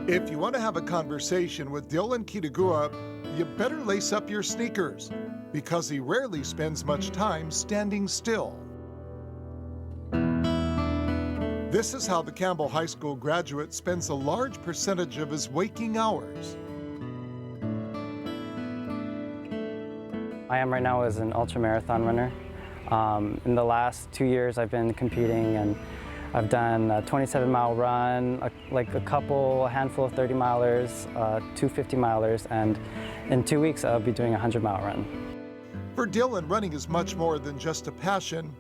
If you want to have a conversation with Dillion Quitugua, you better lace up your sneakers because he rarely spends much time standing still. This is how the Campbell High School graduate spends a large percentage of his waking hours. I am right now as an ultramarathon runner. In the last 2 years I've been competing, and I've done a 27-mile run, a handful of 30-milers, 2 50-milers, and in 2 weeks I'll be doing a 100-mile run. For Dillion, running is much more than just a passion.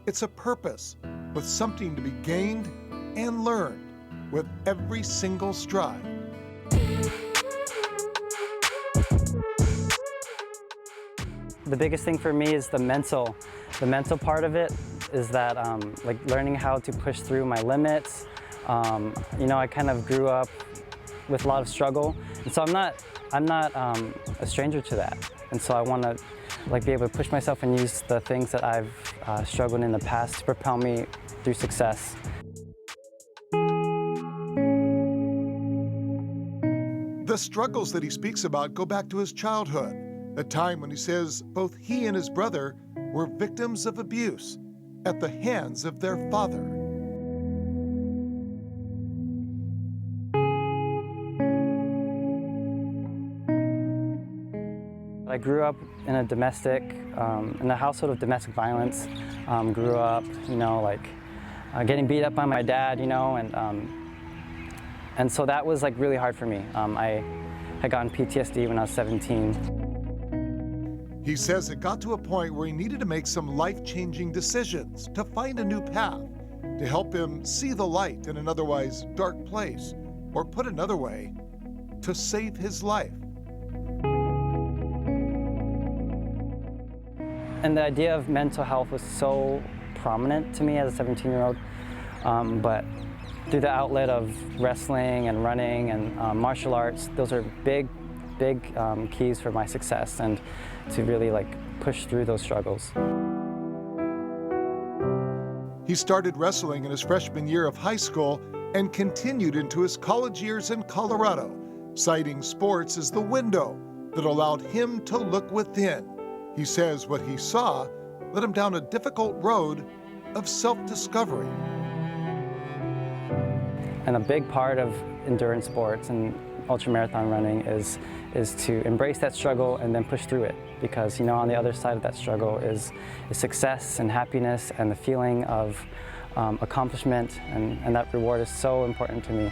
It's a purpose, with something to be gained and learned with every single stride. The biggest thing for me is the mental part of it, is that like learning how to push through my limits. You know, I kind of grew up with a lot of struggle, and so I'm not a stranger to that. And so I want to be able to push myself and use the things that I've struggled in the past to propel me through success. The struggles that he speaks about go back to his childhood, a time when he says both he and his brother were victims of abuse at the hands of their father. I grew up in a household of domestic violence. Grew up, you know, getting beat up by my dad, you know, and so that was really hard for me. I had gotten PTSD when I was 17. He says it got to a point where he needed to make some life-changing decisions to find a new path to help him see the light in an otherwise dark place, or put another way, to save his life. And the idea of mental health was so prominent to me as a 17-year-old, but through the outlet of wrestling and running and martial arts, those are big keys for my success and to really push through those struggles. He started wrestling in his freshman year of high school and continued into his college years in Colorado, citing sports as the window that allowed him to look within. He says what he saw led him down a difficult road of self-discovery. And a big part of endurance sports and ultramarathon running is to embrace that struggle and then push through it, because, you know, on the other side of that struggle is success and happiness and the feeling of accomplishment, and that reward is so important to me.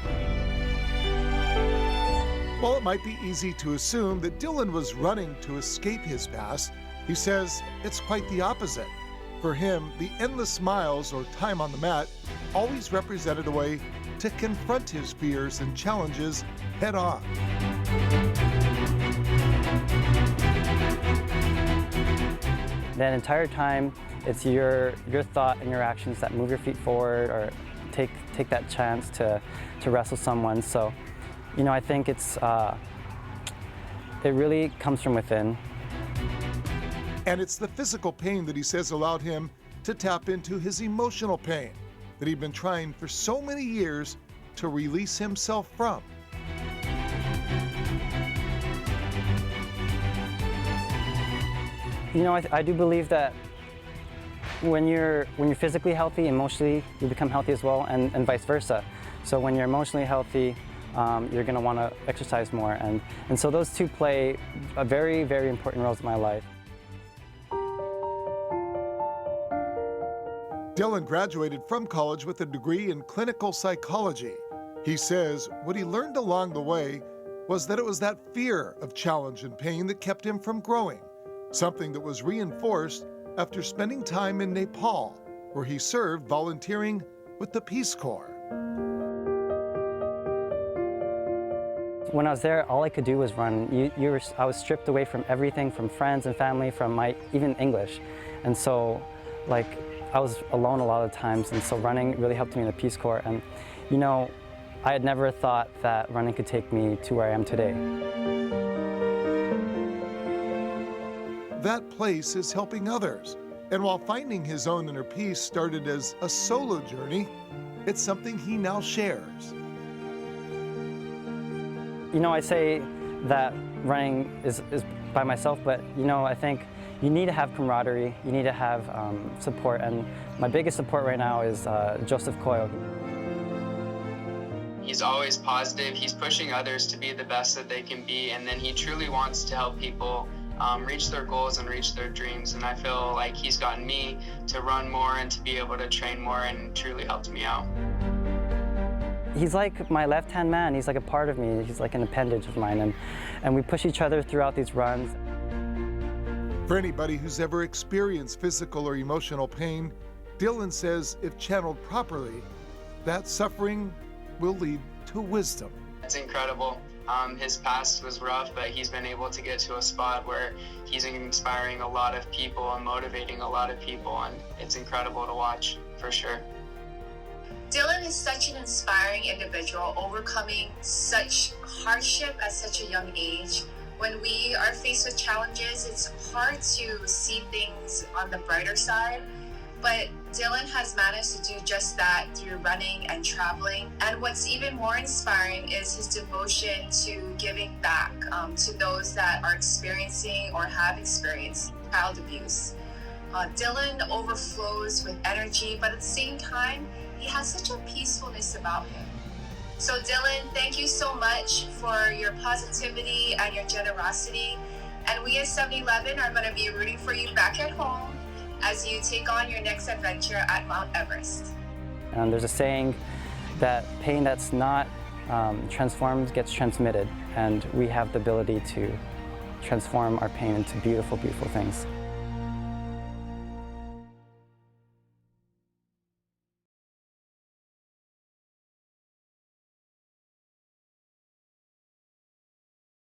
While it might be easy to assume that Dillion was running to escape his past, he says it's quite the opposite. For him, the endless miles or time on the mat always represented a way to confront his fears and challenges head on. That entire time, it's your thought and your actions that move your feet forward or take that chance to wrestle someone. So, you know, I think it really comes from within. And it's the physical pain that he says allowed him to tap into his emotional pain that he'd been trying for so many years to release himself from. You know, I do believe that when you're physically healthy, emotionally you become healthy as well, and vice versa. So when you're emotionally healthy, you're going to want to exercise more, and so those two play a very, very important roles in my life. Dillion graduated from college with a degree in clinical psychology. He says what he learned along the way was that it was that fear of challenge and pain that kept him from growing, something that was reinforced after spending time in Nepal, where he served volunteering with the Peace Corps. When I was there, all I could do was run. I was stripped away from everything, from friends and family, from even English. And so, I was alone a lot of times, and so running really helped me in the Peace Corps. And, you know, I had never thought that running could take me to where I am today. That place is helping others. And while finding his own inner peace started as a solo journey, it's something he now shares. You know, I say that running is by myself, but you know, I think you need to have camaraderie, you need to have support, and my biggest support right now is Joseph Coyle. He's always positive, he's pushing others to be the best that they can be, and then he truly wants to help people reach their goals and reach their dreams, and I feel like he's gotten me to run more and to be able to train more, and truly helped me out. He's like my left-hand man, he's like a part of me, he's like an appendage of mine, and we push each other throughout these runs. For anybody who's ever experienced physical or emotional pain, Dillion says if channeled properly, that suffering will lead to wisdom. It's incredible. His past was rough, but he's been able to get to a spot where he's inspiring a lot of people and motivating a lot of people, and it's incredible to watch, for sure. Dillion is such an inspiring individual, overcoming such hardship at such a young age. When we are faced with challenges, it's hard to see things on the brighter side, but Dillion has managed to do just that through running and traveling. And what's even more inspiring is his devotion to giving back to those that are experiencing or have experienced child abuse. Dillion overflows with energy, but at the same time, he has such a peacefulness about him. So Dillion, thank you so much for your positivity and your generosity. And we at 7-Eleven are going to be rooting for you back at home as you take on your next adventure at Mount Everest. And there's a saying that pain that's not transformed gets transmitted, and we have the ability to transform our pain into beautiful, beautiful things.